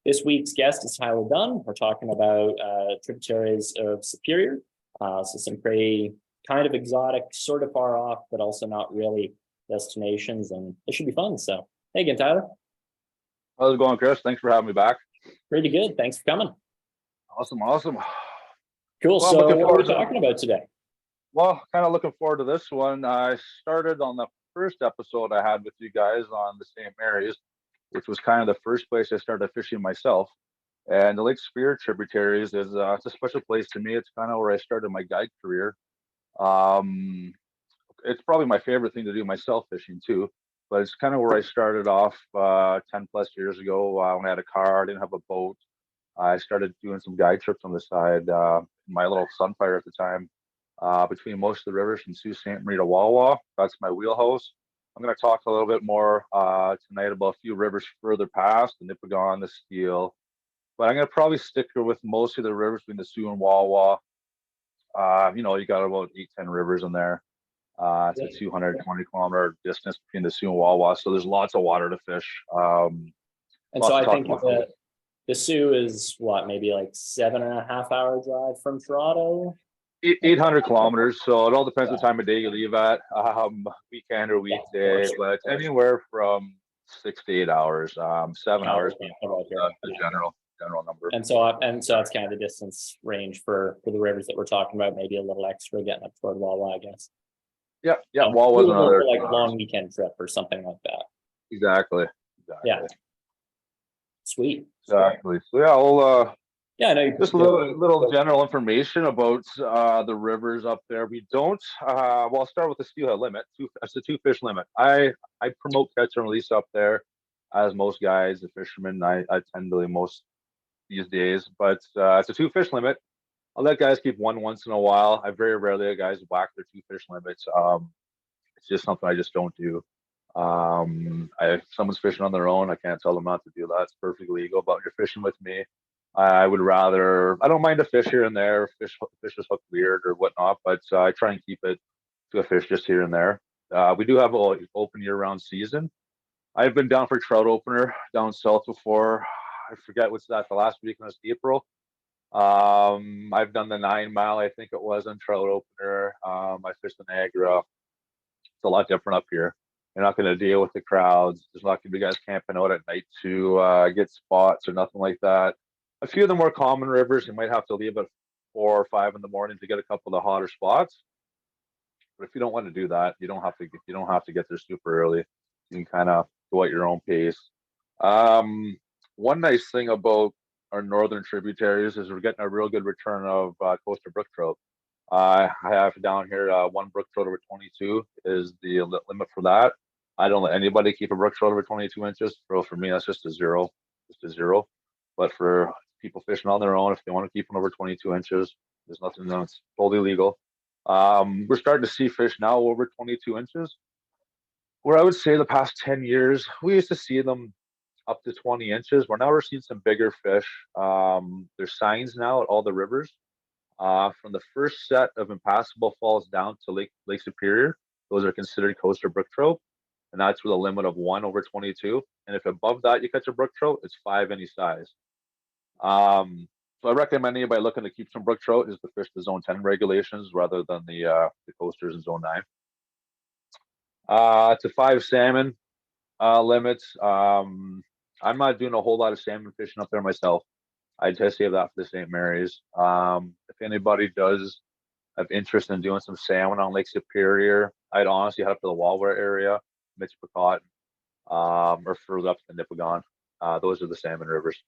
This week's guest is Tyler Dunn. We're talking about tributaries of Superior. So some pretty kind of exotic, sort of far off, but also not really destinations, and it should be fun. So, hey again, Tyler. How's it going, Chris? Thanks for having me back. Pretty good. Thanks for coming. Awesome. Cool. Well, So what are we talking about today? Well, kind of looking forward to this one. I started on the first episode I had with you guys on the St. Mary's, which was kind of the first place I started fishing myself. And the Lake Superior Tributaries is it's a special place to me. It's kind of where I started my guide career. It's probably my favorite thing to do myself, fishing too. But it's kind of where I started off 10 plus years ago when I had a car, I didn't have a boat. I started doing some guide trips on the side. My little Sunfire at the time, between most of the rivers from Sault Ste. Marie to Wawa. That's my wheelhouse. I'm going to talk a little bit more tonight about a few rivers further past, the Nipigon, the Steele. But I'm going to probably stick with mostly the rivers between the Sioux and Wawa. You got about 8-10 rivers in there. It's a 220-kilometer distance between the Sioux and Wawa, so there's lots of water to fish. And so I think the Sioux is what, maybe like 7.5 hour drive from Toronto? 800 kilometers, so it all depends what time of day you leave at, weekend or weekday, but anywhere from 6 to 8 hours, 7 hours being the general number. And so that's kind of the distance range for the rivers that we're talking about, maybe a little extra getting up toward Wawa, I guess. Yeah, Wawa's another like long weekend trip or something like that. Exactly. Yeah. Sweet. Exactly. So yeah, I'll I know just a little general information about the rivers up there. We don't. I'll start with the steelhead limit. It's a 2-fish limit. I promote catch and release up there, as most guys, the fishermen. I tend to most these days, but it's a 2-fish limit. I'll let guys keep one once in a while. I very rarely let guys whack their 2-fish limits. It's just something I just don't do. If someone's fishing on their own, I can't tell them not to do that. It's perfectly legal. But you're fishing with me, I would rather. I don't mind a fish here and there. Fish is hooked weird or whatnot, but I try and keep it to a fish just here and there. We do have an open year-round season. I've been down for trout opener down south before. I forget what's that. The last week was April. I've done the 9 mile, I think it was, on trout opener. I fished the Niagara. It's a lot different up here. You're not going to deal with the crowds. There's not going to be guys camping out at night to get spots or nothing like that. A few of the more common rivers, you might have to leave at 4 or 5 in the morning to get a couple of the hotter spots. But if you don't want to do that, you don't have to get there super early. You can kind of go at your own pace. One nice thing about our northern tributaries is we're getting a real good return of coastal brook trout. I have down here one brook trout over 22 is the limit for that. I don't let anybody keep a brook trout over 22 inches. For me, that's just a zero. But for people fishing on their own, if they want to keep them over 22 inches, there's nothing that's totally legal. We're starting to see fish now over 22 inches. Where I would say the past 10 years, we used to see them up to 20 inches. We're seeing some bigger fish. There's signs now at all the rivers. From the first set of impassable falls down to Lake Superior, those are considered coastal brook trout, and that's with a limit of 1 over 22. And if above that you catch a brook trout, it's 5 any size. So I recommend anybody looking to keep some brook trout is to fish the Zone 10 regulations rather than the coasters in Zone 9. It's a 5 salmon limits. I'm not doing a whole lot of salmon fishing up there myself. I just save that for the St. Mary's. If anybody does have interest in doing some salmon on Lake Superior, I'd honestly head up to the Walware area, Michpicot, or further up to the Nipigon. Those are the salmon rivers.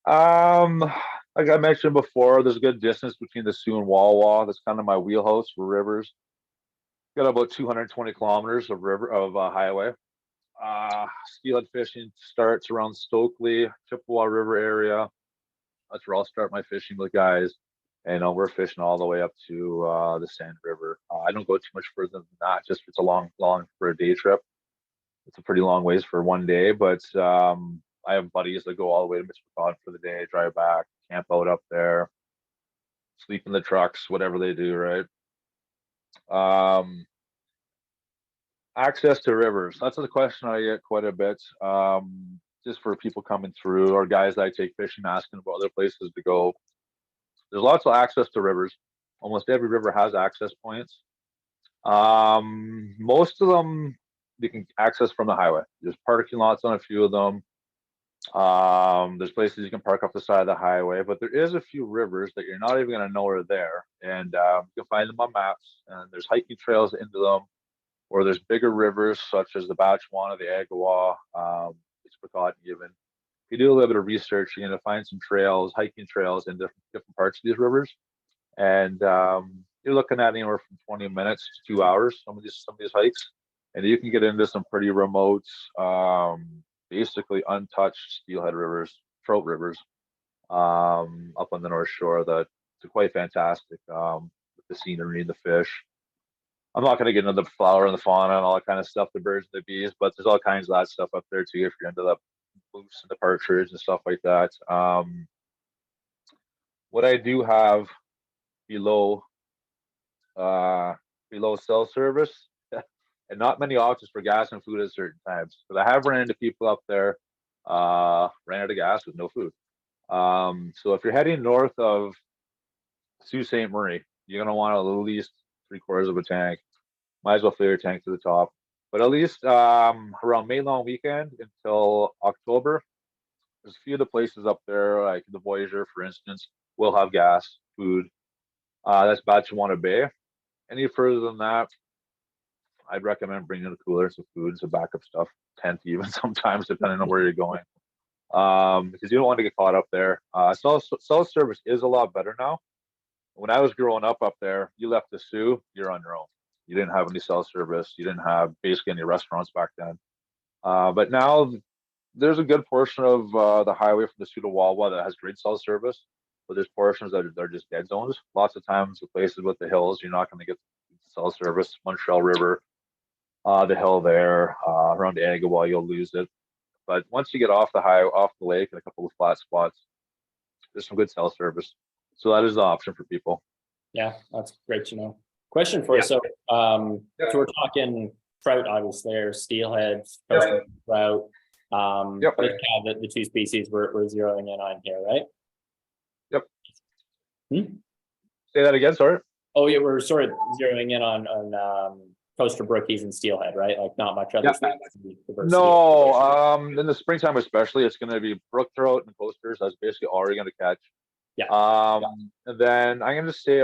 Like I mentioned before, there's a good distance between the Sioux and Wawa. That's kind of my wheelhouse for rivers. Got about 220 kilometers of highway. Steelhead fishing starts around Stokely, Chippewa River area. That's where I'll start my fishing with guys. And we're fishing all the way up to the Sand River. I don't go too much further than that, just it's a long for a day trip. It's a pretty long ways for one day, but I have buddies that go all the way to Michpicot for the day, drive back, camp out up there, sleep in the trucks, whatever they do, right? Access to rivers. That's a question I get quite a bit. just for people coming through or guys that I take fishing, asking about other places to go. There's lots of access to rivers. Almost every river has access points. Most of them you can access from the highway. There's parking lots on a few of them. There's places you can park off the side of the highway, but there is a few rivers that you're not even going to know are there, and you can find them on maps. And there's hiking trails into them, or there's bigger rivers such as the Batchewana, the Agawa, it's forgotten even. If you do a little bit of research, you're going to find some trails, hiking trails in different parts of these rivers, and you're looking at anywhere from 20 minutes to 2 hours. Some of these hikes, and you can get into some pretty remote, basically untouched steelhead rivers, trout rivers, up on the North Shore that are quite fantastic, with the scenery and the fish. I'm not going to get into the flower and the fauna and all that kind of stuff, the birds and the bees, but there's all kinds of that stuff up there too if you're into the moose and the partridge and stuff like that. What I do have below cell service, and not many options for gas and food at certain times. But I have run into people up there, ran out of gas with no food. So if you're heading north of Sault Ste. Marie, you're gonna want at least 3/4 of a tank. Might as well fill your tank to the top. But at least around May long weekend until October, there's a few of the places up there, like the Voyager, for instance, will have gas, food. That's Batchewana Bay. Any further than that, I'd recommend bringing a cooler, some food, some backup stuff, tent even sometimes, depending on where you're going. Because you don't want to get caught up there. Cell service is a lot better now. When I was growing up there, you left the Sioux, you're on your own. You didn't have any cell service. You didn't have basically any restaurants back then. But now there's a good portion of the highway from the Sioux to Wawa that has great cell service, but there's portions that are just dead zones. Lots of times, the places with the hills, you're not going to get cell service. Montreal River, the hill there, around Agawa, you'll lose it. But once you get off the lake, and a couple of flat spots, there's some good cell service. So that is the option for people. Yeah, that's great to know. Question for you. So, so we're talking trout, obviously, or steelhead, trout. Yep. The two species we're zeroing in on here, right? Yep. Say that again, sorry. Oh yeah, we're sort of zeroing in on coaster brookies and steelhead, right? Like not much other species. No, in the springtime especially, it's going to be brook trout and coasters. That's basically all you're going to catch. Yeah. And then I'm going to say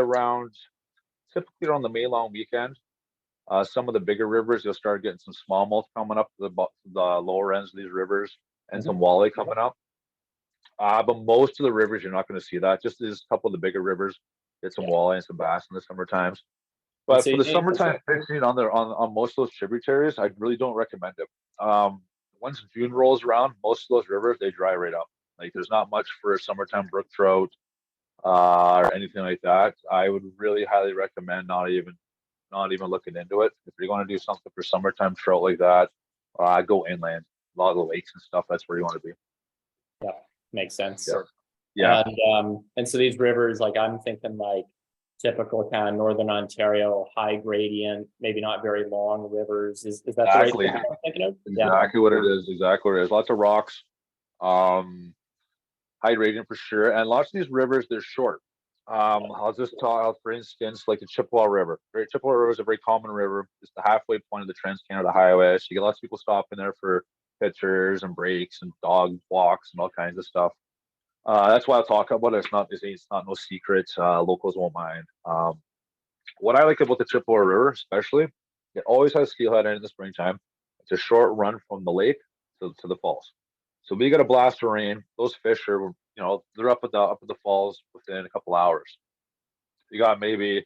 typically around the May long weekend, some of the bigger rivers, you'll start getting some smallmouth coming up to the lower ends of these rivers, and some walleye coming up. But most of the rivers, you're not going to see that. Just these couple of the bigger rivers, get some walleye and some bass in the summer times. But for the summertime fishing on most of those tributaries, I really don't recommend it. Once June rolls around, most of those rivers, they dry right up. Like there's not much for summertime brook trout or anything like that. I would really highly recommend not even looking into it. If you're going to do something for summertime trout like that, go inland. A lot of the lakes and stuff, that's where you want to be. Yeah, makes sense. Yeah. And so these rivers, like I'm thinking like typical kind of Northern Ontario, high gradient, maybe not very long rivers. Is that exactly the right thing I'm thinking of? Exactly what it is. Exactly what it is. Lots of rocks, high gradient for sure. And lots of these rivers, they're short. I'll just talk, for instance, like the Chippewa River. Chippewa River is a very common river. It's the halfway point of the Trans-Canada Highway. So you get lots of people stopping there for pictures and breaks and dog walks and all kinds of stuff. That's why I'll talk about it. It's not no secret. Locals won't mind. What I like about the Chippewa River, especially, it always has steelhead in the springtime. It's a short run from the lake to the falls. So we get a blast of rain. Those fish are, they're up at the falls within a couple hours. You got maybe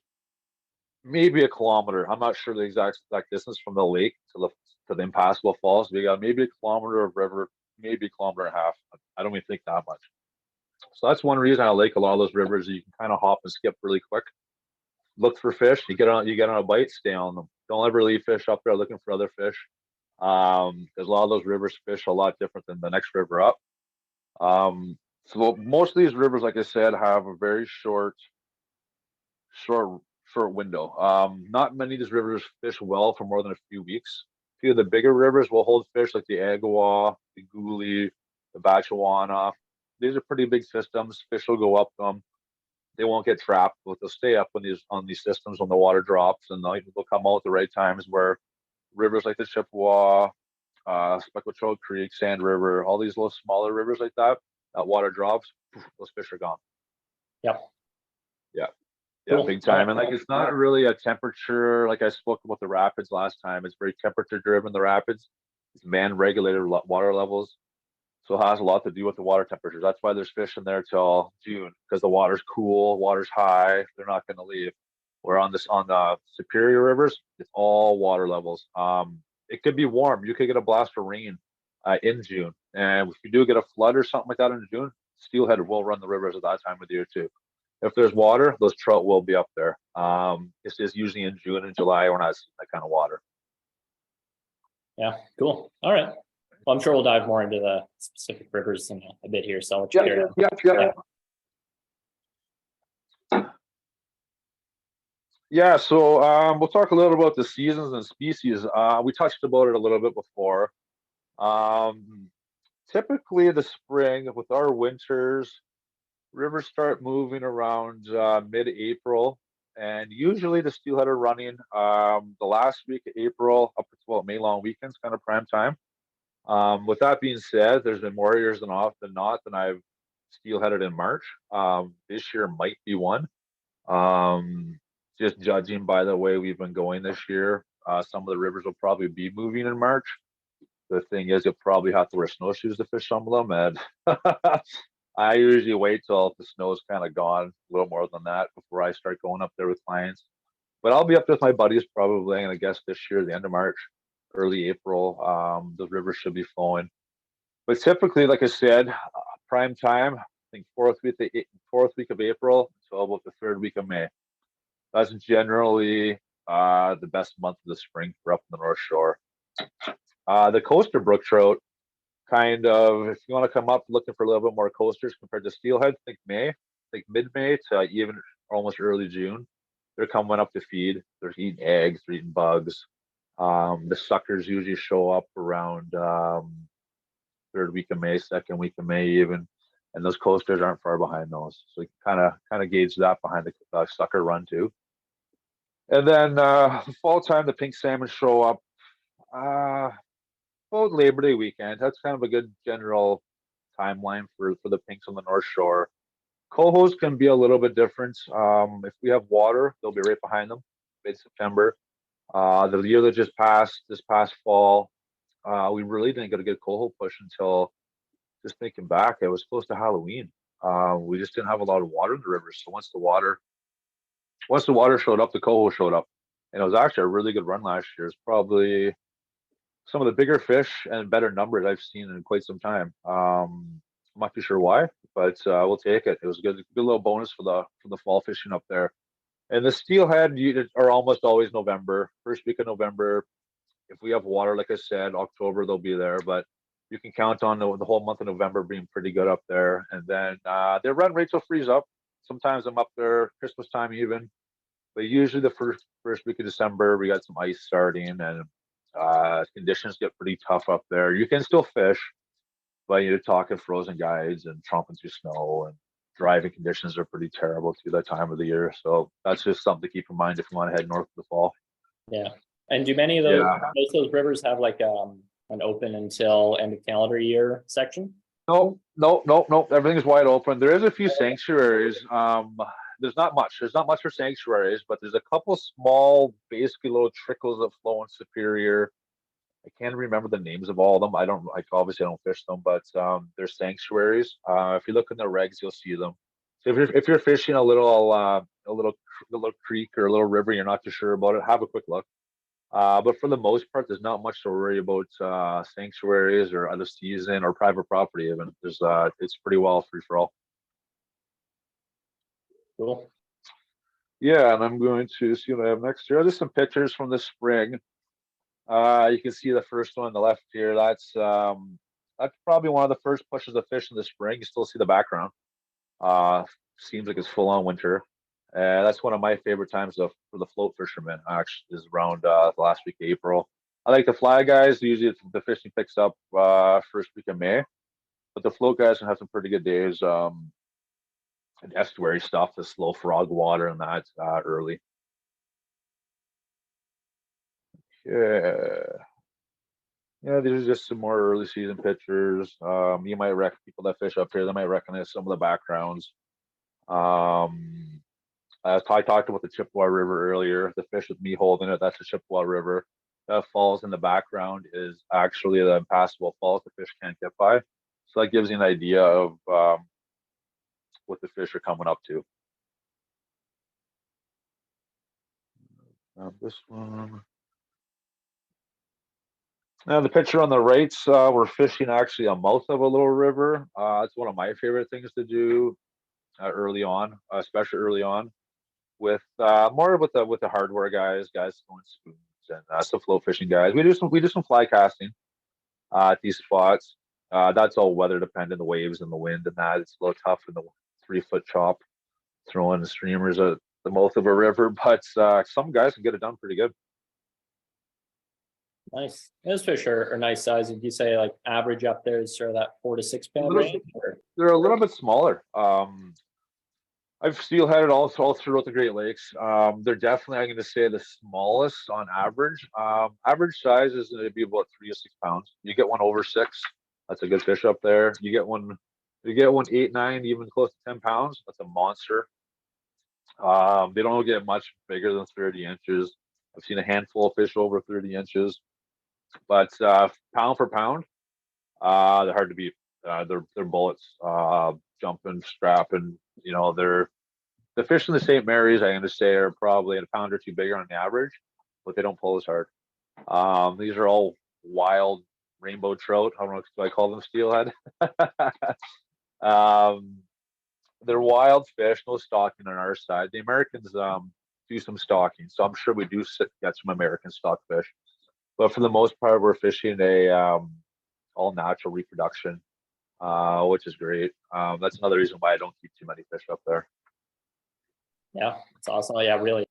a kilometer. I'm not sure the exact distance from the lake to the impassable falls. We got maybe a kilometer of river, maybe a kilometer and a half. I don't even think that much. So that's one reason I like a lot of those rivers. You can kind of hop and skip really quick. Look for fish. You get on a bite, stay on them. Don't ever leave fish up there looking for other fish. Because a lot of those rivers fish a lot different than the next river up. So most of these rivers, like I said, have a very short window. Not many of these rivers fish well for more than a few weeks. A few of the bigger rivers will hold fish like the Agawa, the Gouli, the Batchewana. These are pretty big systems. Fish will go up them. They won't get trapped, but they'll stay up on these systems when the water drops, and they'll come out at the right times where rivers like the Chippewa, Speckled Trout Creek, Sand River, all these little smaller rivers like that, that water drops, those fish are gone. Yep. Yeah. Yeah, Cool. big time. And like it's not really a temperature, like I spoke about the rapids last time. It's very temperature driven, the rapids. It's man regulated water levels. So it has a lot to do with the water temperatures. That's why there's fish in there till June, because the water's cool, water's high, they're not gonna leave. Where on the Superior rivers, it's all water levels. It could be warm. You could get a blast of rain in June. And if you do get a flood or something like that in June, steelhead will run the rivers at that time of the year too. If there's water, those trout will be up there. It's just usually in June and July we're not seeing that kind of water. Yeah, cool. All right. Well, I'm sure we'll dive more into the specific rivers in a bit here. So I'll let you carry on. Yeah, so we'll talk a little about the seasons and species. We touched about it a little bit before. Typically the spring with our winters, rivers start moving around mid-April, and usually the steelhead are running the last week of April up to May long weekends, kind of prime time. With that being said, there's been more years than often not than I've steelheaded in March. This year might be one. Just judging by the way we've been going this year, some of the rivers will probably be moving in March. The thing is, you'll probably have to wear snowshoes to fish some of them, and I usually wait till the snow's kind of gone, a little more than that, before I start going up there with clients. But I'll be up with my buddies probably, and I guess this year, the end of March, early April. The rivers should be flowing. But typically, like I said, prime time, I think fourth week of April until about the third week of May. That's generally the best month of the spring for up in the North Shore. The coaster brook trout, kind of, if you want to come up looking for a little bit more coasters compared to steelhead, think May, think mid-May to even almost early June. They're coming up to feed. They're eating eggs, they're eating bugs. The suckers usually show up around third week of May, second week of May even, and those coasters aren't far behind those. So you kind of gauge that behind the sucker run too. And then the fall time, the pink salmon show up about Labor Day weekend. That's kind of a good general timeline for the pinks on the North Shore. Cohos can be a little bit different. If we have water, they'll be right behind them, mid-September. The year that just passed, this past fall, we really didn't get a good coho push until, just thinking back, it was close to Halloween. We just didn't have a lot of water in the rivers. So once the water showed up, the coho showed up. And it was actually a really good run last year. It's probably some of the bigger fish and better numbers I've seen in quite some time. I'm not too sure why, but we'll take it. It was a good little bonus for the fall fishing up there. And the steelhead are almost always November, first week of November. If we have water, like I said, October they'll be there, but you can count on the whole month of November being pretty good up there. And then their run rates will freeze up. Sometimes I'm up there Christmas time even, but usually the first week of December we got some ice starting, and conditions get pretty tough up there. You can still fish, but you're talking frozen guides and tromping through snow, and driving conditions are pretty terrible through that time of the year. So that's just something to keep in mind if you want to head north in the fall. Yeah. And do many of those rivers have like an open until end of calendar year section? No. Everything's wide open. There is a few sanctuaries. There's not much. There's not much for sanctuaries, but there's a couple small, basically little trickles that flow in Superior. I can't remember the names of all of them. Obviously I don't fish them, but they're sanctuaries. If you look in the regs, you'll see them. So if you're fishing a little creek or a little river, you're not too sure about it, have a quick look. But for the most part, there's not much to worry about sanctuaries or out of season or private property even. It's pretty well free for all. Cool. Yeah, and I'm going to see what I have next here. Just some pictures from the spring. You can see the first one on the left here. That's probably one of the first pushes of fish in the spring. You still see the background. Seems like it's full on winter. That's one of my favorite times for the float fishermen. Actually, is around the last week of April. I like the fly guys. Usually, the fishing picks up first week of May. but the float guys can have some pretty good days. And estuary stuff, the slow frog water and that early. Yeah. Yeah, these are just some more early season pictures. You might people that fish up here, they might recognize some of the backgrounds. I talked about the Chippewa River earlier. The fish with me holding it, that's the Chippewa River. That falls in the background is actually the impassable falls the fish can't get by. So that gives you an idea of what the fish are coming up to. This one. Now the picture on the right, we're fishing actually a mouth of a little river. It's one of my favorite things to do early on, especially early on, with more with the hardware guys throwing spoons and some float fishing guys. We do some fly casting at these spots. That's all weather dependent, the waves and the wind and that. It's a little tough in the 3 foot chop throwing the streamers at the mouth of a river, but some guys can get it done pretty good. Nice. Those fish are nice size. Would you say like average up there is sort of that 4 to 6 pound range? They're a little bit smaller. I've steelheaded all throughout the Great Lakes. They're definitely, I'm going to say, the smallest on average. Average size is going to be about 3 to 6 pounds. You get one over 6, that's a good fish up there. You get one 8, 9, even close to 10 pounds. That's a monster. They don't get much bigger than 30 inches. I've seen a handful of fish over 30 inches, but pound for pound, they're hard to beat. They're bullets, jumping, strapping. You know, the fish in the St. Mary's, I'm going to say, are probably a pound or two bigger on average, but they don't pull as hard. These are all wild rainbow trout. I don't know if I call them steelhead. They're wild fish, no stocking on our side. The Americans do some stocking, so I'm sure we do get some American stock fish. But for the most part, we're fishing a all natural reproduction, which is great. That's another reason why I don't keep too many fish up there. Yeah, it's awesome. Yeah, really.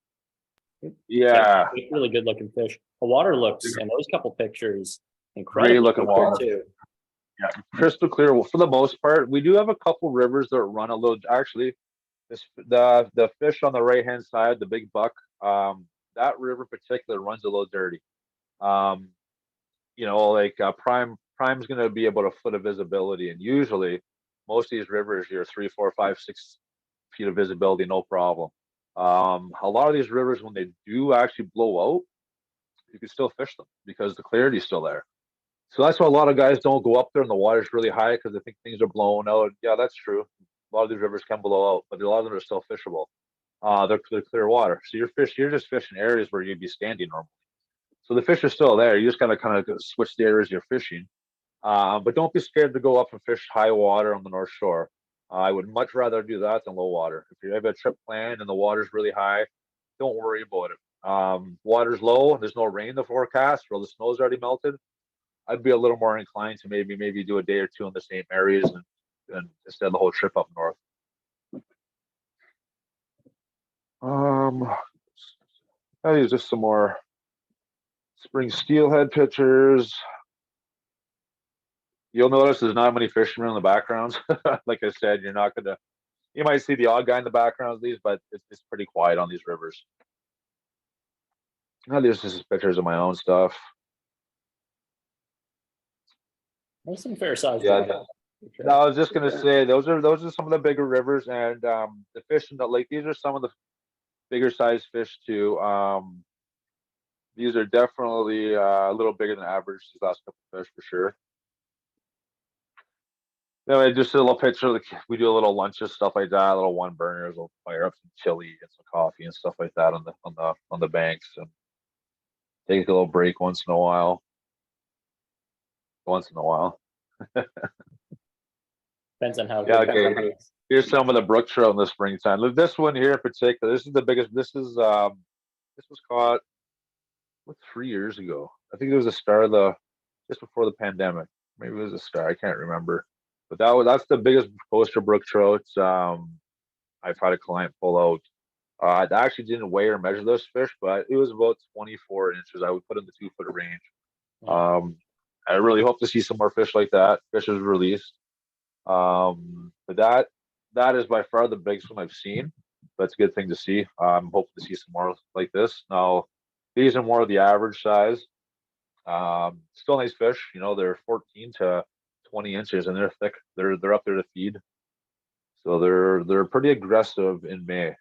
Yeah, Really good looking fish. The water looks, and those couple pictures, incredible. Great looking water too. Yeah, crystal clear. Well, for the most part, we do have a couple rivers that run a little. Actually, the fish on the right hand side, the big buck, that river in particular runs a little dirty. You know, like prime's going to be about a foot of visibility, and usually most of these rivers you're 3, 4, 5, 6 feet of visibility, no problem. A lot of these rivers, when they do actually blow out, you can still fish them because the clarity is still there. So that's why a lot of guys don't go up there and the water's really high because they think things are blowing out. Yeah, that's true. A lot of these rivers can blow out, but a lot of them are still fishable. They're clear water. So you're just fishing areas where you'd be standing normally. So the fish are still there. You just gotta kind of switch the areas you're fishing. But don't be scared to go up and fish high water on the North Shore. I would much rather do that than low water. If you have a trip planned and the water's really high, don't worry about it. Water's low, there's no rain in the forecast, or the snow's already melted. I'd be a little more inclined to maybe do a day or two in the St. Mary's and instead of the whole trip up north. That is just some more spring steelhead pictures. You'll notice there's not many fishermen in the backgrounds. Like I said, you might see the odd guy in the background of these, but it's pretty quiet on these rivers. Now there's just pictures of my own stuff. There's some fair size. Yeah. No, I was just gonna say those are some of the bigger rivers, and the fish in the lake. These are some of the bigger size fish too. These are definitely a little bigger than average. These last couple of fish for sure. Anyway, just a little picture. We do a little lunches, stuff like that. Little one burners. We'll fire up some chili and some coffee and stuff like that on the banks, and take a little break once in a while. Depends on how. Yeah, okay. Here's some of the brook trout in the springtime. This one here in particular, this is the biggest. This was caught 3 years ago. I think it was the start of just before the pandemic. Maybe it was the start. I can't remember. But that's the biggest poster brook trout I've had a client pull out. I actually didn't weigh or measure those fish, but it was about 24 inches. I would put in the 2 foot range. I really hope to see some more fish like that. Fish is released. But that is by far the biggest one I've seen. That's a good thing to see. I'm hoping to see some more like this. Now, these are more of the average size. Still nice fish. You know, they're 14 to 20 inches and they're thick. They're up there to feed. So they're pretty aggressive in May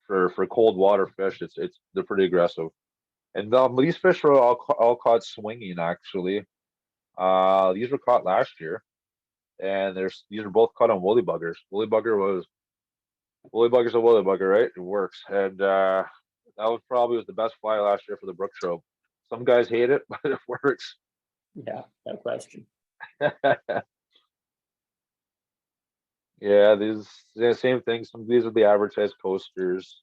for cold water fish. It's they're pretty aggressive. And these fish are all caught swinging actually. These were caught last year, and these are both caught on woolly buggers. Woolly bugger's a woolly bugger, right? It works, and that was probably the best fly last year for the Brook trout. Some guys hate it, but it works. Yeah, no question. Yeah, same thing. These are the average size coasters.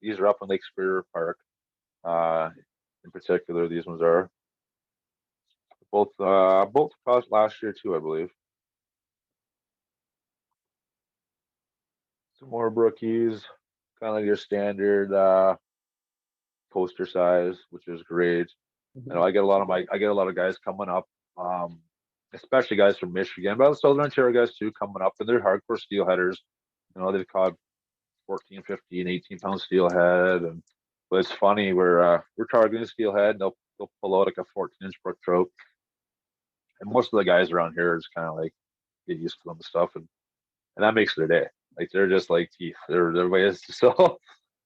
These are up in Lake Superior Park. In particular, these ones are both caught last year too, I believe. Some more brookies, kind of like your standard coaster size, which is great. You know, I get a lot of guys coming up, especially guys from Michigan, but Southern Ontario guys too coming up, and they're hardcore steelheaders. You know, they've caught 14, 15, 18 pound steelhead, and but it's funny we're targeting steelhead, and they'll pull out like a 14-inch brook trout, and most of the guys around here is kind of like get used to them and stuff, and that makes their day. Like they're just like teeth. They're ways so.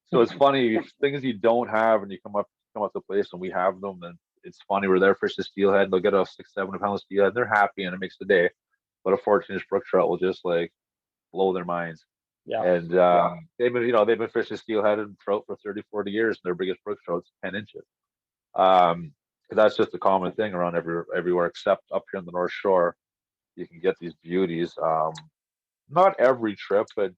So it's funny things you don't have, and you come up to the place, and we have them, and it's funny. We're there for the steelhead. They'll get a 6, 7 pound steelhead. And they're happy, and it makes the day. But a 14-inch brook trout will just like blow their minds. Yeah. And they've been fishing steelhead and trout for 30, 40 years, and their biggest brook trout's 10 inches. Because that's just a common thing around everywhere except up here on the North Shore. You can get these beauties. Not every trip, but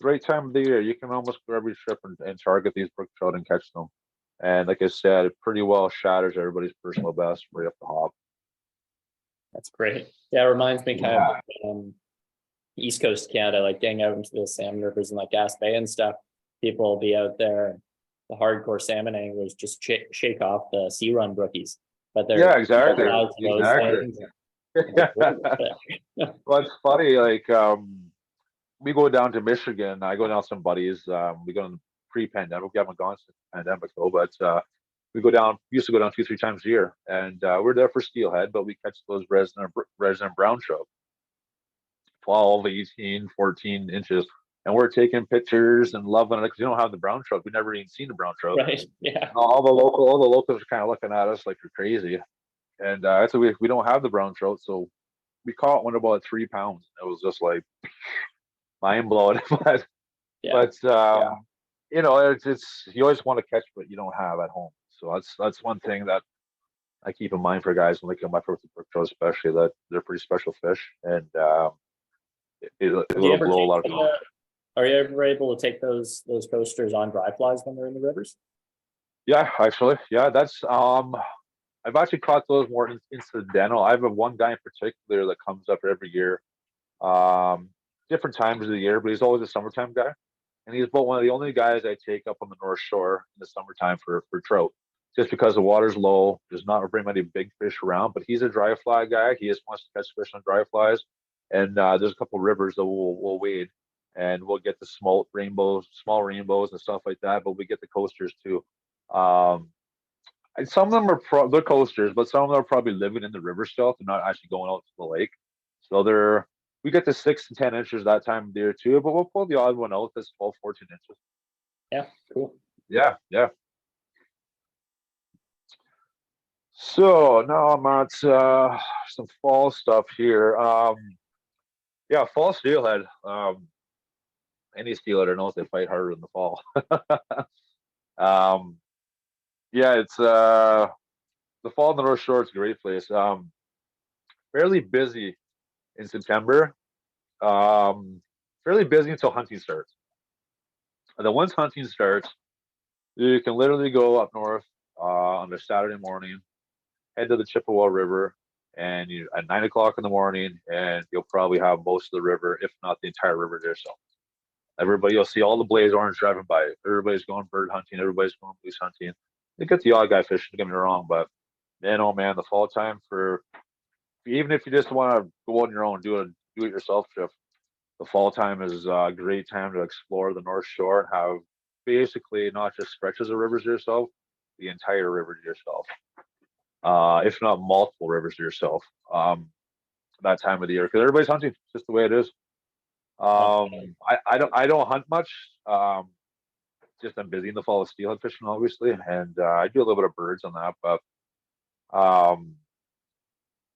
the right time of the year, you can almost go every trip and target these brook trout and catch them. And like I said, it pretty well shatters everybody's personal best right off the hop. That's great. Yeah, it reminds me kind of East Coast Canada, like getting out into the salmon rivers and like Gas Bay and stuff. People will be out there, the hardcore salmon anglers just shake off the sea run brookies. But they're Exactly. Well, it's funny, like we go down to Michigan. I go down with some buddies. We go in pre-pandemic. We haven't gone since the pandemic though, but we go down. We used to go down 2, 3 times a year, and we're there for steelhead, but we catch those resident brown trout, 12, 18, 14 inches, and we're taking pictures and loving it because you don't have the brown trout. We've never even seen the brown trout. right. Yeah. All the locals are kind of looking at us like we're crazy, and so we don't have the brown trout, so we caught one about 3 pounds. It was just like mind blowing, but you know, it's you always want to catch what you don't have at home. So that's one thing that I keep in mind for guys when they come back with the brook trout, especially that they're pretty special fish, and it'll blow a lot of people. Are you ever able to take those coasters on dry flies when they're in the rivers? Yeah, actually, yeah, that's I've actually caught those more incidental. I have one guy in particular that comes up every year, different times of the year, but he's always a summertime guy. And he's about one of the only guys I take up on the North Shore in the summertime for trout, just because the water's low. There's not very many big fish around, but he's a dry fly guy. He just wants to catch fish on dry flies. And there's a couple rivers that we'll wade, and we'll get the small rainbows and stuff like that, but we get the coasters too. And some of them are they're coasters, but some of them are probably living in the river still. They're not actually going out to the lake. So we get the 6 to 10 inches that time of year too, but we'll pull the odd one out that's 12, 14 inches. Yeah, cool. Yeah. So now I'm at some fall stuff here. Fall steelhead. Any steelheader knows they fight harder in the fall. It's the fall on the North Shore. It's a great place. Fairly busy in September. Fairly busy until hunting starts. And then once hunting starts, you can literally go up north on a Saturday morning, head to the Chippewa River, and you at 9 o'clock in the morning, and you'll probably have most of the river, if not the entire river there. So you'll see all the blaze orange driving by. Everybody's going bird hunting. Everybody's going moose hunting. You get the odd guy fishing. Don't get me wrong, but man, oh man, the fall time for even if you just want to go on your own, do it yourself trip, the fall time is a great time to explore the North Shore and have basically not just stretches of rivers to yourself, the entire river to yourself. If not multiple rivers to yourself. That time of the year, because everybody's hunting. It's just the way it is. I don't hunt much. Just I'm busy in the fall with steelhead fishing, obviously, and I do a little bit of birds on that. But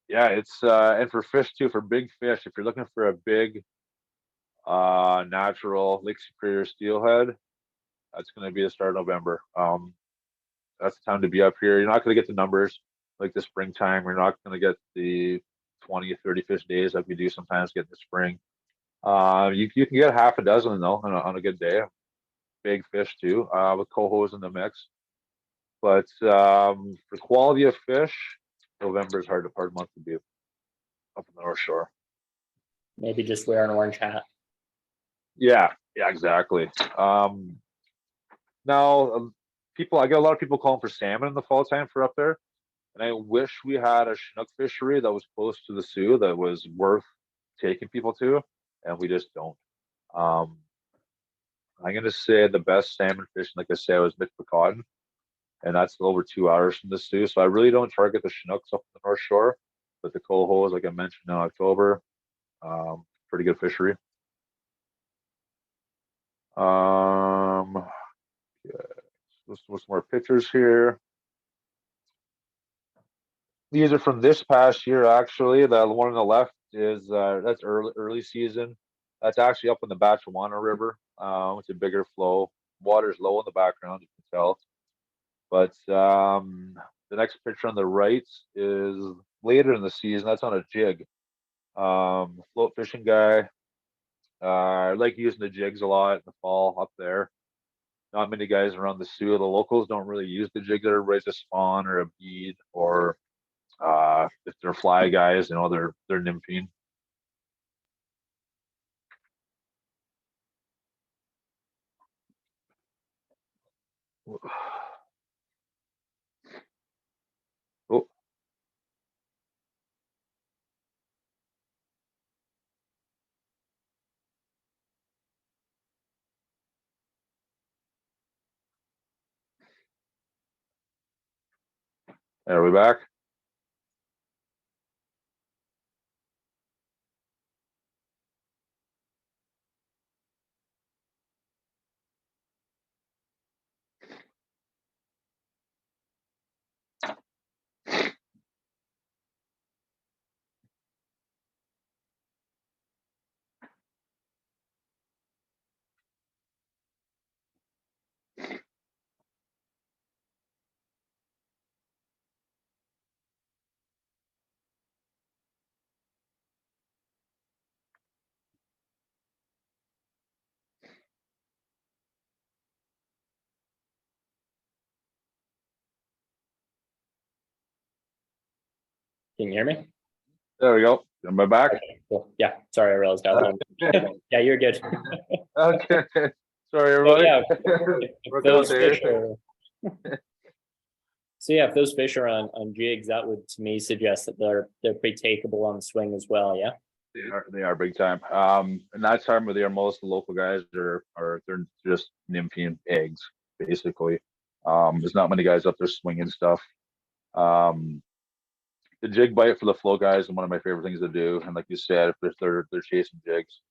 yeah, it's and for fish too, for big fish, if you're looking for a big natural Lake Superior steelhead, that's going to be the start of November. That's the time to be up here. You're not going to get the numbers like the springtime. You're not going to get the 20 or 30 fish days like we do sometimes get in the spring. You can get half a dozen though on a good day. Big fish too, with cohos in the mix. But for quality of fish, November is hard month to be up in the North Shore. Maybe just wear an orange hat. Yeah, exactly. Now, I get a lot of people calling for salmon in the fall time for up there, and I wish we had a Chinook fishery that was close to the Sioux that was worth taking people to, and we just don't. I'm gonna say the best salmon fishing, like I said, was Mitchell, and that's over 2 hours from the Sioux. So I really don't target the Chinooks up the North Shore, but the cohos, like I mentioned in October, pretty good fishery. Yeah, what's more pictures here? These are from this past year, actually. The one on the left is that's early season. That's actually up in the Batchewana River. It's a bigger flow. Water's low in the background, you can tell. But the next picture on the right is later in the season. That's on a jig. Float fishing guy. I like using the jigs a lot in the fall up there. Not many guys around the Sioux. The locals don't really use the jig. They're raised a spawn or a bead, or if they're fly guys, they're nymphing. Oh, are we back? Can you hear me? There we go. Am I back? Okay, cool. Yeah, sorry, I realized I was on. Yeah, you're good. Okay. Sorry, So everybody. yeah, Working out those there. fish are. So yeah, if those fish are on jigs, that would to me suggest that they're pretty takeable on the swing as well. Yeah. They are big time. And that time of the year, most of the local guys are they're just nymphing eggs, basically. There's not many guys up there swinging stuff. The jig bite for the flow guys is one of my favorite things to do. And like you said, if they're chasing jigs,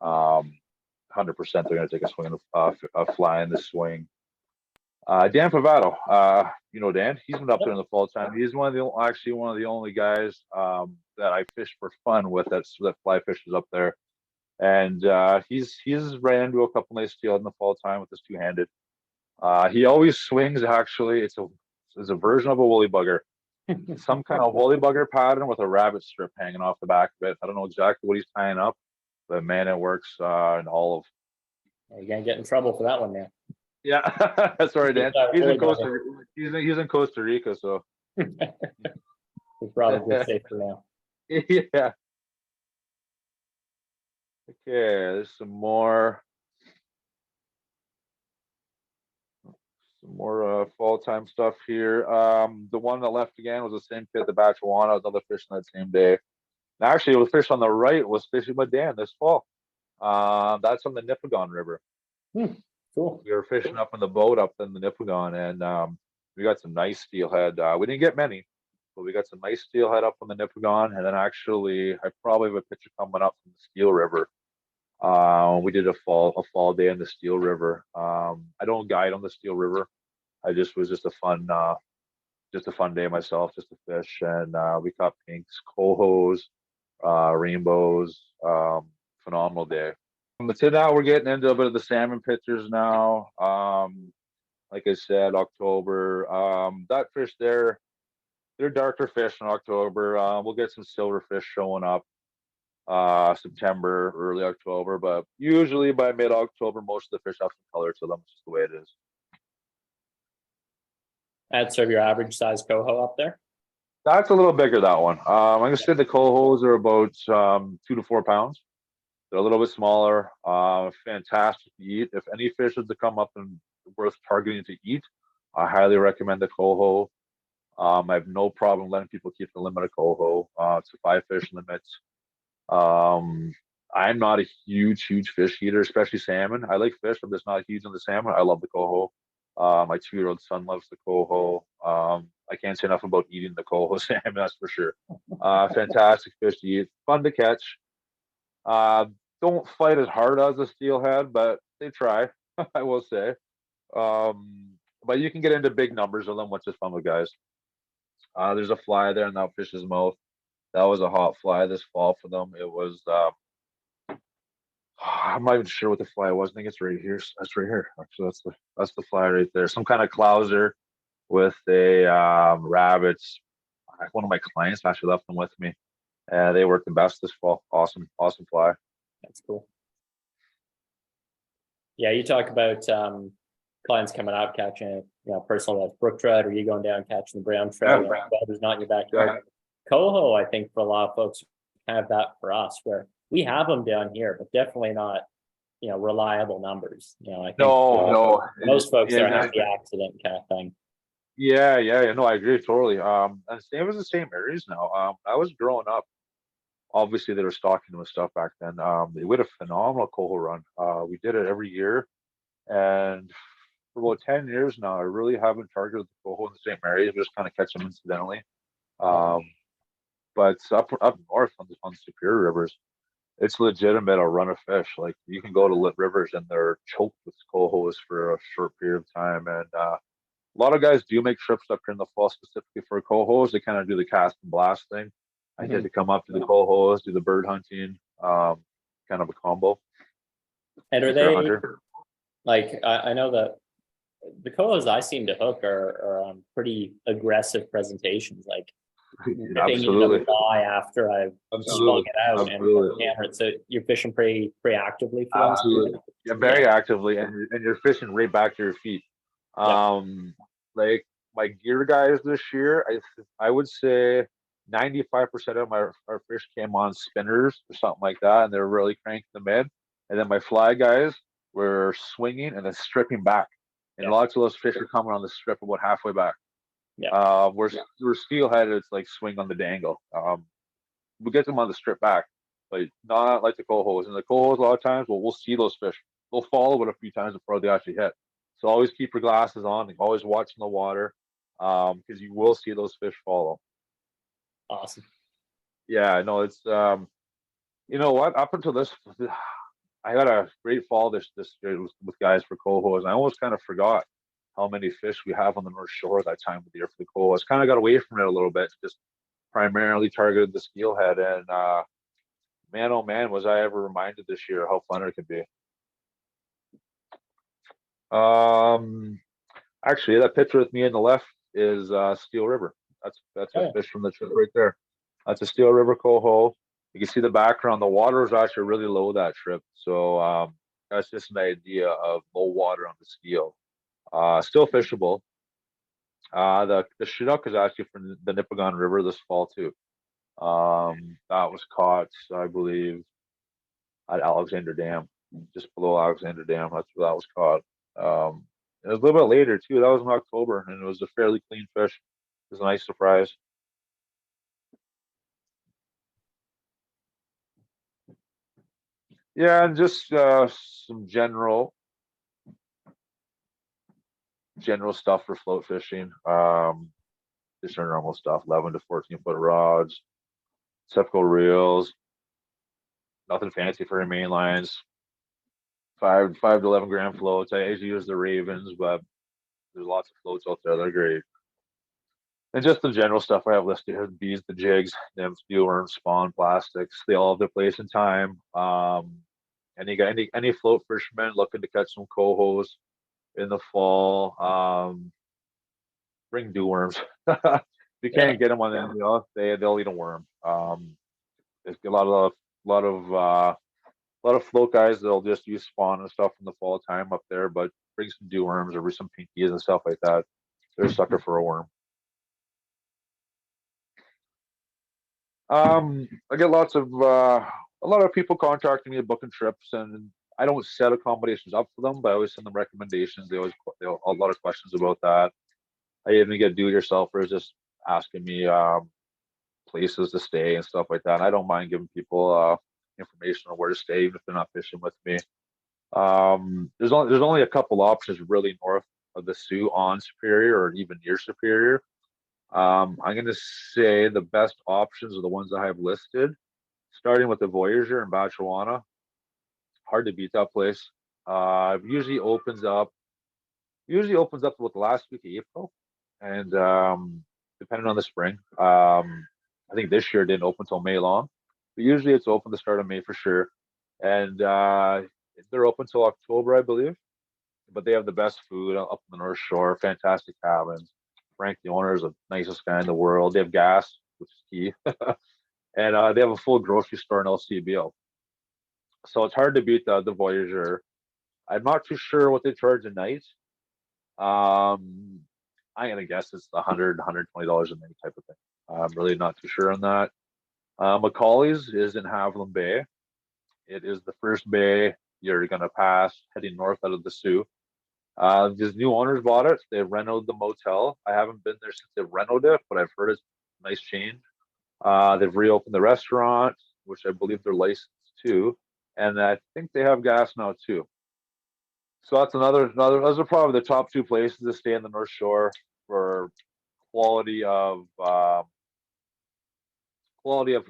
100% they're going to take a swing a fly in the swing. Dan Pavato, Dan, he's been up there in the fall time. He's one of the only guys that I fish for fun with that fly fishes up there, and he's ran into a couple nice steelhead in the fall time with his two-handed. He always swings. Actually, it's a version of a woolly bugger, some kind of woolly bugger pattern with a rabbit strip hanging off the back of it. I don't know exactly what he's tying up, but man, it works in all of. You're gonna get in trouble for that one now. Yeah, sorry, Dan. He's in Costa Rica, so We're probably safe for now. yeah. Okay, there's some more. Some more fall time stuff here. The one that left again was the same kid, the Batchewana, another fish on that same day. And actually, the fish on the right was fishing with Dan this fall. That's on the Nipigon River. Cool. We were fishing up in the boat up in the Nipigon, and we got some nice steelhead. We didn't get many, but we got some nice steelhead up on the Nipigon. And then actually, I probably have a picture coming up from the Steel River. We did a fall day in the Steel River. I don't guide on the Steel River. I just was just a fun day myself, just to fish, and we caught pinks, cohos, rainbows. Phenomenal day. But so now we're getting into a bit of the salmon pictures now. Like I said, October. That fish there, they're darker fish in October. We'll get some silverfish showing up September, early October, but usually by mid-October, most of the fish have some color to them. It's just the way it is. That's sort of your average size coho up there. That's a little bigger, that one. I'm gonna say the cohos are about 2 to 4 pounds. They're a little bit smaller. Fantastic to eat. If any fish is to come up and worth targeting to eat, I highly recommend the coho. I have no problem letting people keep the limit of coho. It's a 5 fish limit. I'm not a huge fish eater, especially salmon. I like fish, I'm just not huge on the salmon. I love the coho. My 2-year-old son loves the coho. I can't say enough about eating the coho salmon, that's for sure. Fantastic fish to eat, fun to catch. Don't fight as hard as a steelhead, but they try, I will say. But you can get into big numbers of them, which is fun with guys. There's a fly there in that fish's mouth. That was a hot fly this fall for them. It was I'm not even sure what the fly was. I think it's right here. That's right here. Actually, that's the fly right there. Some kind of clouser with a rabbits. One of my clients actually left them with me. They worked the best this fall. Awesome fly. That's cool. Yeah, you talk about clients coming out catching, personal that's brook trout, or you going down catching the brown trout. Yeah. There's not in your backyard. Coho, I think for a lot of folks have that for us, where we have them down here, but definitely not, reliable numbers. I think No. most folks are happy accident kind of thing. Yeah. No, I agree totally. And same as the same areas now. I was growing up. Obviously, they were stocking them with stuff back then. We had a phenomenal coho run. We did it every year, and for about 10 years now, I really haven't targeted the coho in the same area. Just kind of catch them incidentally. But up north on Superior rivers, it's legitimate a run of fish. Like you can go to lit rivers and they're choked with cohos for a short period of time. And a lot of guys do make trips up here in the fall specifically for cohos. They kind of do the cast and blast thing. I get to come up to the cohos, do the bird hunting, kind of a combo. And are they like, I know that the cohos I seem to hook are pretty aggressive presentations, like absolutely after I've swung it out and hammered. So you're fishing pretty actively for them? Absolutely. Yeah, very actively, and you're fishing right back to your feet. Like my gear guys this year, I would say 95% of our fish came on spinners or something like that, and they're really cranking them in. And then my fly guys were swinging and then stripping back. And lots of those fish are coming on the strip about halfway back. We're steelhead, it's like swing on the dangle. We get them on the strip back, but not like the cohos. And the cohos, a lot of times, we'll see those fish. They'll follow it a few times before they actually hit. So always keep your glasses on and always watching the water, because you will see those fish follow. Awesome. Yeah, no, it's you know what? Up until this, I had a great fall this year with guys for cohos. I almost kind of forgot how many fish we have on the North Shore that time of the year for the cohos. Kind of got away from it a little bit, just primarily targeted the steelhead. And man, oh man, was I ever reminded this year how fun it could be. Actually, that picture with me on the left is Steel River. That's a fish from the trip right there. That's a Steel River coho. You can see the background. The water was actually really low that trip, so that's just an idea of low water on the Steel. Still fishable. The Chinook is actually from the Nipigon River this fall too. That was caught, I believe, at Alexander Dam, just below Alexander Dam. That's where that was caught. It was a little bit later too. That was in October, and it was a fairly clean fish. It was a nice surprise. Yeah, and just some general stuff for float fishing. Just your normal stuff, 11 to 14 foot rods, typical reels, nothing fancy for your main lines. 5 to 11 gram floats. I usually use the Ravens, but there's lots of floats out there. They're great. And just the general stuff I have listed here: beads, the jigs, nymphs, worms, spawn, plastics. They all have their place in time. Any float fishermen looking to catch some cohos in the fall, bring dew worms. If you Yeah, can't get them on them, they'll eat a worm. There's a lot of float guys that'll just use spawn and stuff in the fall time up there, but bring some dew worms or some pinkies and stuff like that. They're a sucker for a worm. I get a lot of people contacting me booking trips, and I don't set accommodations up for them, but I always send them recommendations. They a lot of questions about that. I even get do-it-yourselfers just asking me places to stay and stuff like that. And I don't mind giving people information on where to stay, even if they're not fishing with me. There's only a couple options really north of the Sioux on Superior or even near Superior. I'm going to say the best options are the ones I have listed, starting with the Voyager in Batchewana. Hard to beat that place. Usually opens up about the last week of April, and depending on the spring. I think this year it didn't open until May long, but usually it's open the start of May for sure. And they're open till October, I believe. But they have the best food up on the North Shore, fantastic cabins. Frank, the owner, is the nicest guy in the world. They have gas, which is key, and they have a full grocery store in LCBO. So it's hard to beat the Voyager. I'm not too sure what they charge a night. Um, I'm gonna guess it's $120 a night type of thing. I'm really not too sure on that. Macaulay's is in Haviland Bay. It is the first bay you're gonna pass heading north out of the Sioux. These new owners bought it. They renovated the motel. I haven't been there since they renovated it, but I've heard it's a nice change. They've reopened the restaurant, which I believe they're licensed to, and I think they have gas now too. So that's another. Those are probably the top two places to stay in the North Shore for quality of quality of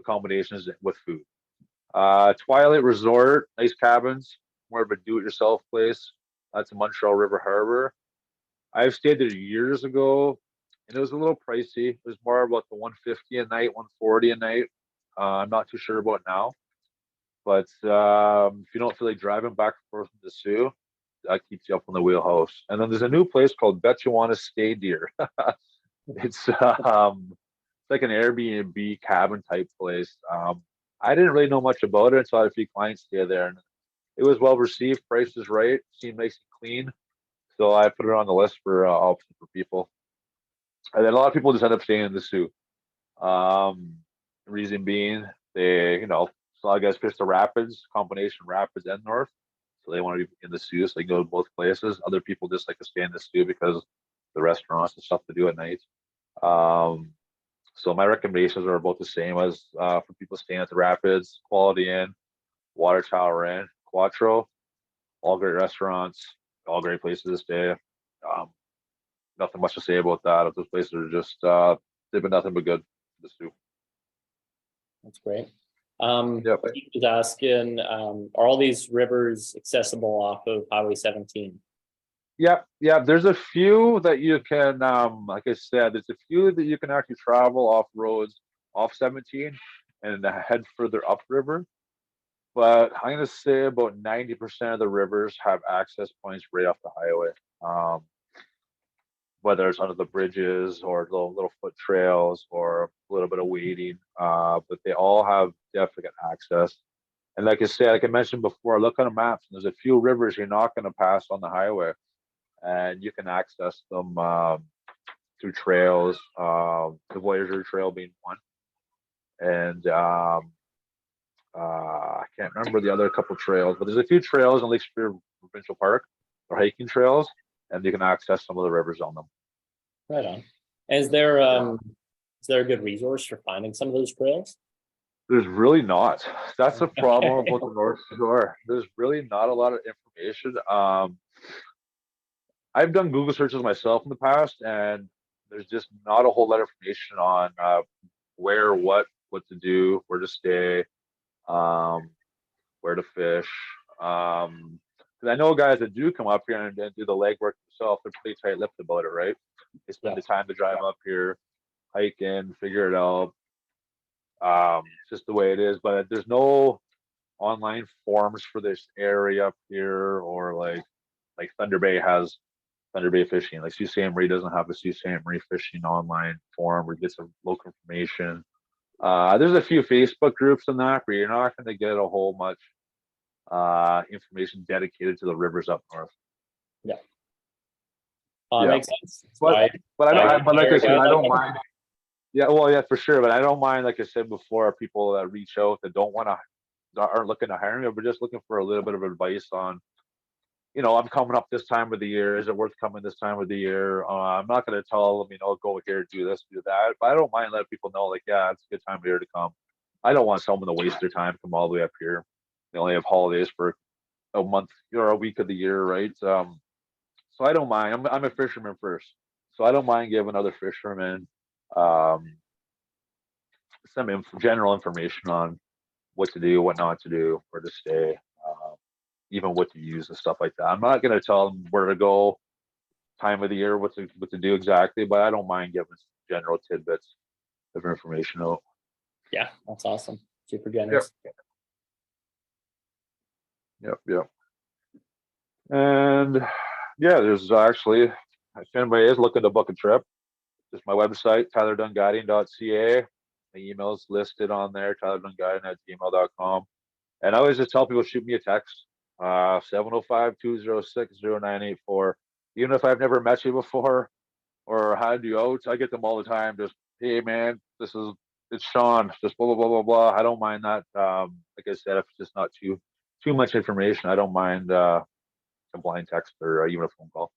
accommodations with food. Twilight Resort, nice cabins, more of a do-it-yourself place. That's in Montreal River Harbor. I've stayed there years ago, and it was a little pricey. It was more about the 150 a night, 140 a night. I'm not too sure about now, but if you don't feel like driving back and forth from the Sioux, that keeps you up on the wheelhouse. And then there's a new place called Bet You Want to Stay Deer. It's like an Airbnb cabin type place. I didn't really know much about it until I had a few clients stay there, and it was well received. Price is right, seemed nice and clean, so I put it on the list for options for people. And then a lot of people just end up staying in the Sioux. Reason being, a lot of guys fish the rapids, combination rapids and north, so they want to be in the Sioux, so they can go to both places. Other people just like to stay in the Sioux because the restaurants and stuff to do at night. Um, so my recommendations are about the same as for people staying at the Rapids, Quality Inn, Water Tower Inn, Quattro, all great restaurants, all great places to stay. Um, Nothing much to say about that. Those places are just they've been nothing but good for the Sioux. that's great. Yep. He was asking, are all these rivers accessible off of Highway 17? Yeah. There's a few that you can, like I said, there's a few that you can actually travel off roads off 17 and head further upriver. But I'm going to say about 90% of the rivers have access points right off the highway. Whether it's under the bridges or little foot trails or a little bit of wading, but they all have definite access. And like I said, like I mentioned before, look on the maps. There's a few rivers you're not going to pass on the highway, and you can access them through trails. The Voyager Trail being one, and I can't remember the other couple trails, but there's a few trails in Lake Superior Provincial Park or hiking trails, and you can access some of the rivers on them. Right on. Is there a good resource for finding some of those trails? There's really not. That's the problem about the North Shore. There's really not a lot of information. I've done Google searches myself in the past, and there's just not a whole lot of information on where, what to do, where to stay, where to fish. 'Cause I know guys that do come up here and do the legwork themselves. They're pretty tight-lipped about it, right? They spend the time to drive up here, hike in, figure it out. It's just the way it is. But there's no online forums for this area up here, or like Thunder Bay has Thunder Bay fishing. Like Sault Ste. Marie doesn't have a Sault Ste. Marie fishing online forum where you get some local information. There's a few Facebook groups in that, but you're not going to get a whole much information dedicated to the rivers up north. Yeah. Yeah. Makes sense. But but like I said, I don't like mind. Yeah, well, yeah, for sure. But I don't mind, like I said before, people that reach out that aren't looking to hire me, but just looking for a little bit of advice on, I'm coming up this time of the year. Is it worth coming this time of the year? I'm not going to tell them, go here, do this, do that. But I don't mind letting people know, like, yeah, it's a good time of year to come. I don't want someone to waste their time, come all the way up here. They only have holidays for a month or a week of the year, right? So I don't mind. I'm a fisherman first, so I don't mind giving other fishermen some general information on what to do, what not to do, where to stay, even what to use and stuff like that. I'm not going to tell them where to go, time of the year, what to do exactly, but I don't mind giving general tidbits of information out. Yeah, that's awesome. Super generous. Yep. And yeah, there's actually, if anybody is looking to book a trip, just my website, tylerdunguiding.ca. My email's listed on there, tylerdunguiding@gmail.com. And I always just tell people, shoot me a text, 705-206-0984. Even if I've never met you before or had you out, I get them all the time. Just, hey man, it's Sean, just blah, blah, blah, blah, blah. I don't mind that. Like I said, if it's just not too much information, I don't mind a blind text or even a phone call.